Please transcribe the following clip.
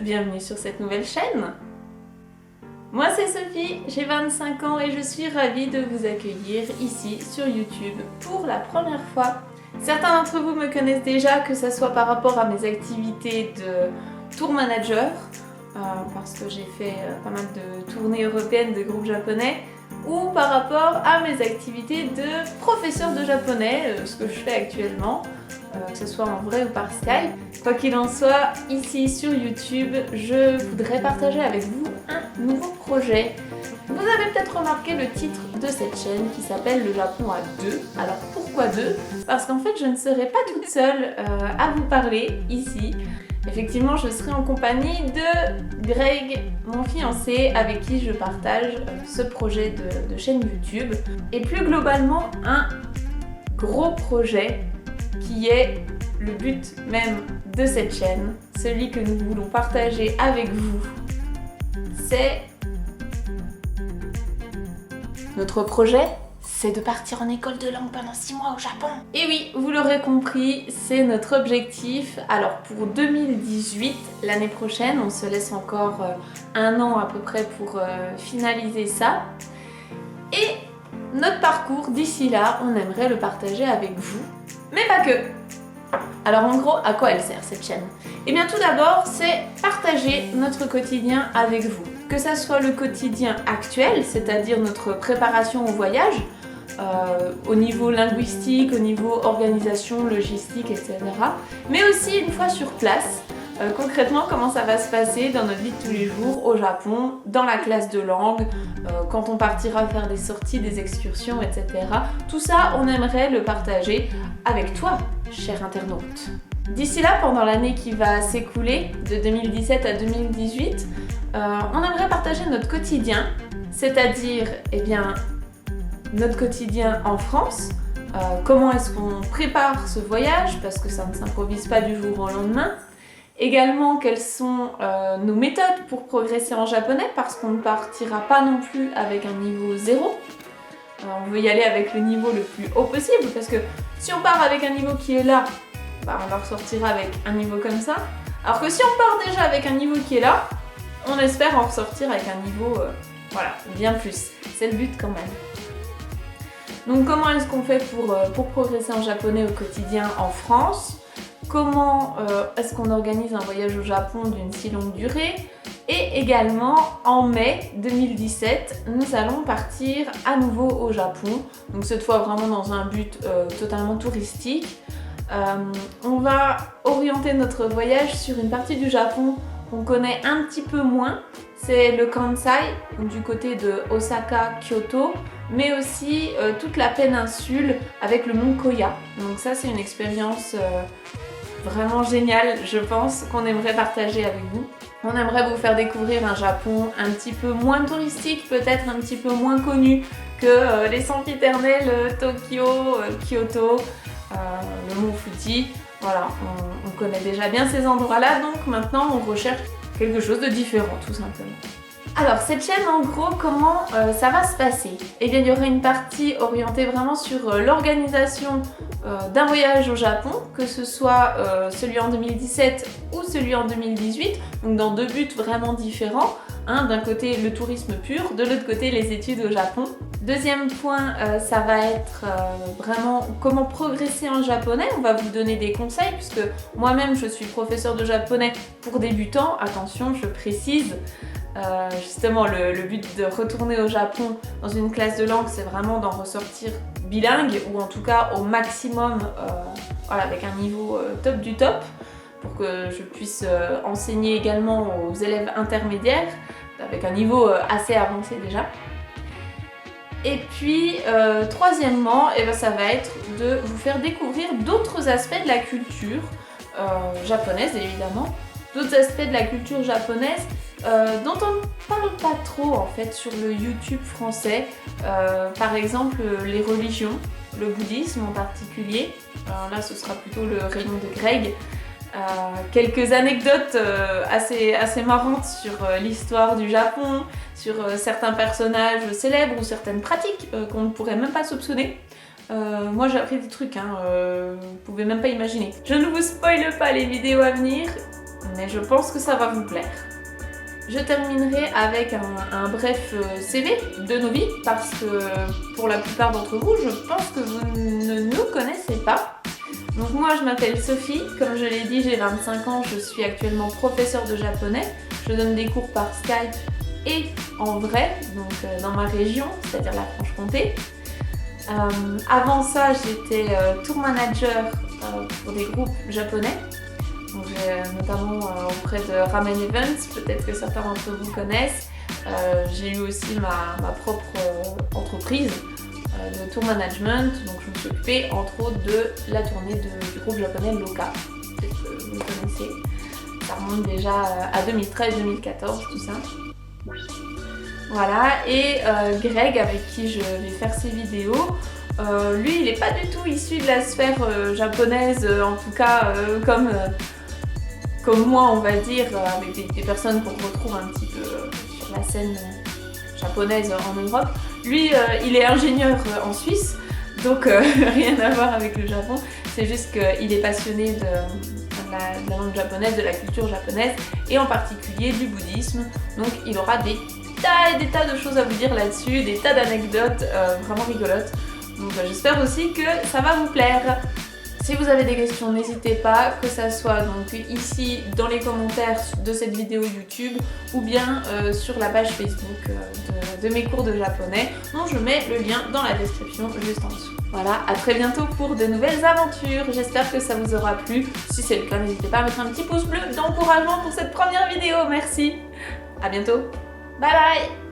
bienvenue sur cette nouvelle chaîne. Moi c'est Sophie, j'ai 25 ans et je suis ravie de vous accueillir ici sur YouTube pour la première fois. Certains d'entre vous me connaissent déjà, que ce soit par rapport à mes activités de tour manager, parce que j'ai fait pas mal de tournées européennes de groupes japonais, ou par rapport à mes activités de professeur de japonais, ce que je fais actuellement, que ce soit en vrai ou par Skype. Quoi qu'il en soit, ici sur YouTube, je voudrais partager avec vous un nouveau projet. Vous avez peut-être remarqué le titre de cette chaîne qui s'appelle Le Japon à deux. Alors pourquoi deux? Parce qu'en fait je ne serai pas toute seule à vous parler ici. Effectivement, je serai en compagnie de Greg, mon fiancé, avec qui je partage ce projet de chaîne YouTube. Et plus globalement, un gros projet qui est le but même de cette chaîne, celui que nous voulons partager avec vous. C'est notre projet, c'est de partir en école de langue pendant 6 mois au Japon. Et oui, vous l'aurez compris, c'est notre objectif. Alors pour 2018, l'année prochaine, on se laisse encore un an à peu près pour finaliser ça. Et notre parcours d'ici là, on aimerait le partager avec vous, mais pas que. Alors en gros, à quoi elle sert cette chaîne? Eh bien tout d'abord, c'est partager notre quotidien avec vous. Que ça soit le quotidien actuel, c'est-à-dire notre préparation au voyage, au niveau linguistique, au niveau organisation, logistique, etc. Mais aussi une fois sur place, concrètement comment ça va se passer dans notre vie de tous les jours au Japon, dans la classe de langue, quand on partira faire des sorties, des excursions, etc. Tout ça, on aimerait le partager avec toi, cher internaute. D'ici là, pendant l'année qui va s'écouler, de 2017 à 2018, on aimerait partager notre quotidien, c'est-à-dire, eh bien, notre quotidien en France, comment est-ce qu'on prépare ce voyage, parce que ça ne s'improvise pas du jour au lendemain. Également, quelles sont nos méthodes pour progresser en japonais, parce qu'on ne partira pas non plus avec un niveau 0. On veut y aller avec le niveau le plus haut possible, parce que si on part avec un niveau qui est là, bah on en ressortira avec un niveau comme ça. Alors que si on part déjà avec un niveau qui est là, on espère en ressortir avec un niveau voilà, bien plus. C'est le but quand même. Donc comment est-ce qu'on fait pour progresser en japonais au quotidien en France? Comment est-ce qu'on organise un voyage au Japon d'une si longue durée? Et également, en mai 2017, nous allons partir à nouveau au Japon. Donc cette fois vraiment dans un but totalement touristique. On va orienter notre voyage sur une partie du Japon qu'on connaît un petit peu moins. C'est le Kansai, du côté de Osaka, Kyoto, mais aussi toute la péninsule avec le mont Koya. Donc ça c'est une expérience vraiment géniale, je pense, qu'on aimerait partager avec vous. On aimerait vous faire découvrir un Japon un petit peu moins touristique, peut-être un petit peu moins connu que les sempiternels Tokyo, Kyoto, le mont Fuji. Voilà, on connaît déjà bien ces endroits-là, donc maintenant on recherche quelque chose de différent tout simplement. Alors cette chaîne en gros, comment ça va se passer? Eh bien il y aura une partie orientée vraiment sur l'organisation d'un voyage au Japon, que ce soit celui en 2017 ou celui en 2018, donc dans deux buts vraiment différents. D'un côté le tourisme pur, de l'autre côté les études au Japon. Deuxième point, ça va être vraiment comment progresser en japonais. On va vous donner des conseils puisque moi-même je suis professeure de japonais pour débutants. Attention, je précise. Justement le but de retourner au Japon dans une classe de langue, c'est vraiment d'en ressortir bilingue ou en tout cas au maximum voilà, avec un niveau top du top pour que je puisse enseigner également aux élèves intermédiaires avec un niveau assez avancé déjà. Et puis troisièmement, eh ben, ça va être de vous faire découvrir d'autres aspects de la culture japonaise évidemment, d'autres aspects de la culture japonaise dont on ne parle pas trop en fait sur le YouTube français, par exemple les religions, le bouddhisme en particulier. Alors là ce sera plutôt le rayon de Greg. Quelques anecdotes assez marrantes sur l'histoire du Japon, sur certains personnages célèbres ou certaines pratiques qu'on ne pourrait même pas soupçonner. Moi j'ai appris des trucs, vous pouvez même pas imaginer. Je ne vous spoile pas les vidéos à venir. mais je pense que ça va vous plaire. Je terminerai avec un bref CV de nos vies, parce que pour la plupart d'entre vous, je pense que vous ne nous connaissez pas. Donc moi, je m'appelle Sophie, comme je l'ai dit, j'ai 25 ans, je suis actuellement professeure de japonais. Je donne des cours par Skype et en vrai, donc dans ma région, c'est-à-dire la Franche-Comté. Avant ça, j'étais tour manager pour des groupes japonais. Donc, notamment auprès de Ramen Events, peut-être que certains d'entre vous connaissent. J'ai eu aussi ma propre entreprise de tour management, donc je me suis occupée entre autres de la tournée du groupe japonais Loka, peut-être que vous le connaissez. Ça remonte déjà à 2013-2014, tout ça. Voilà, et Greg, avec qui je vais faire ces vidéos, lui il n'est pas du tout issu de la sphère japonaise, en tout cas comme moi on va dire, avec des personnes qu'on retrouve un petit peu sur la scène japonaise en Europe. Lui il est ingénieur en Suisse, donc rien à voir avec le Japon, c'est juste qu'il est passionné de la langue japonaise, de la culture japonaise et en particulier du bouddhisme, donc il aura des tas et des tas de choses à vous dire là-dessus, des tas d'anecdotes vraiment rigolotes, donc j'espère aussi que ça va vous plaire. Si vous avez des questions, n'hésitez pas, que ça soit donc ici dans les commentaires de cette vidéo YouTube ou bien sur la page Facebook de mes cours de japonais, dont je mets le lien dans la description juste en dessous. Voilà, à très bientôt pour de nouvelles aventures, j'espère que ça vous aura plu. Si c'est le cas, n'hésitez pas à mettre un petit pouce bleu d'encouragement pour cette première vidéo, merci. À bientôt, bye bye.